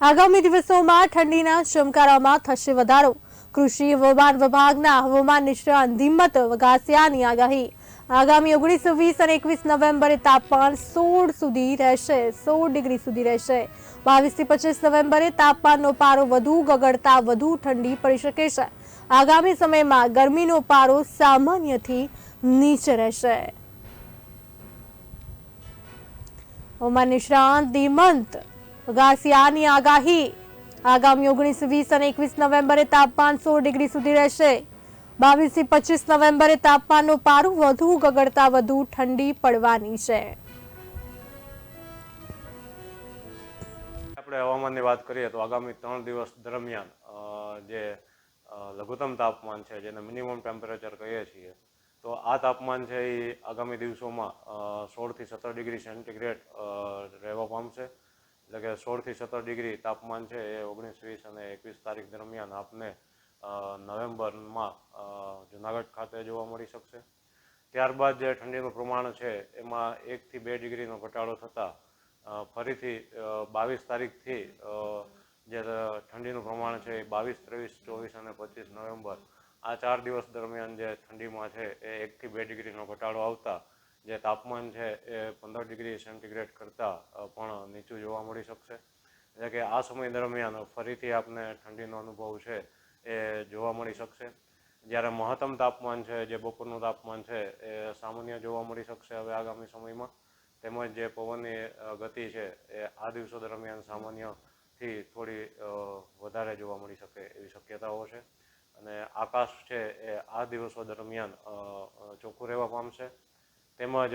આગામી દિવસોમાં ઠંડીના ચમકારામાં થશે વધારો। કૃષિ હવામાન વિભાગના હવામાન નિષ્ણાત ધીમત વઘાસિયાની આગાહી। આગામી 19, 20 અને 21 નવેમ્બરે તાપમાન 16 સુધી રહેશે, 16 ડિગ્રી સુધી રહેશે। 22 થી 25 નવેમ્બરે તાપમાનનો પારો વધુ ગગડતા વધુ ઠંડી પડી શકે છે। આગામી સમયમાં ગરમીનો પારો સામાન્યથી નીચે રહેશે। હવામાન નિષ્ણાત ધીમત વઘાસિયાની આગાહી। આગામી 19, 20 અને 21 નવેમ્બરે તાપમાન 16 ડિગ્રી સુધી રહેશે। 22 થી 25 નવેમ્બરે તાપમાનનો પારો વધુ ગગડતા વધુ ઠંડી પડવાની છે। આપણે હવામાનની વાત કરીએ તો આગામી 3 દિવસ દરમિયાન જે લઘુત્તમ તાપમાન છે, જેને મિનિમમ ટેમ્પરેચર કહીએ છીએ, તો આ તાપમાન છે એ આગામી દિવસોમાં 16 થી 17 ડિગ્રી સેન્ટીગ્રેડ રહેવા પામશે। એટલે કે 16 થી 17 ડિગ્રી તાપમાન છે એ 19, 20 અને 21 તારીખ દરમિયાન આપને નવેમ્બરમાં જુનાગઢ ખાતે જોવા મળી શકશે। ત્યારબાદ જે ઠંડીનું પ્રમાણ છે એમાં 1 થી 2 ડિગ્રીનો ઘટાડો થતાં ફરીથી 22 તારીખથી જે ઠંડીનું પ્રમાણ છે એ 22, 23, 24 અને 25 નવેમ્બર આ 4 દિવસ દરમિયાન જે ઠંડીમાં છે એ 1 થી 2 ડિગ્રીનો ઘટાડો આવતા જે તાપમાન છે એ 15 ડિગ્રી સેન્ટીગ્રેડ કરતાં પણ નીચું જોવા મળી શકશે। એટલે કે આ સમય દરમિયાન ફરીથી આપને ઠંડીનો અનુભવ છે એ જોવા મળી શકશે। જ્યારે મહત્તમ તાપમાન છે, જે બપોરનું તાપમાન છે એ સામાન્ય જોવા મળી શકશે હવે આગામી સમયમાં। તેમજ જે પવનની ગતિ છે એ આ દિવસો દરમિયાન સામાન્યથી થોડી વધારે જોવા મળી શકે એવી શક્યતાઓ છે। અને આકાશ છે એ આ દિવસો દરમિયાન ચોખ્ખું રહેવા પામશે। તેમજ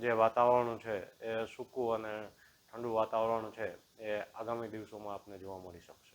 જે વાતાવરણ છે એ સૂકું અને ઠંડુ વાતાવરણ છે એ આગામી દિવસોમાં આપને જોવા મળી શકશે।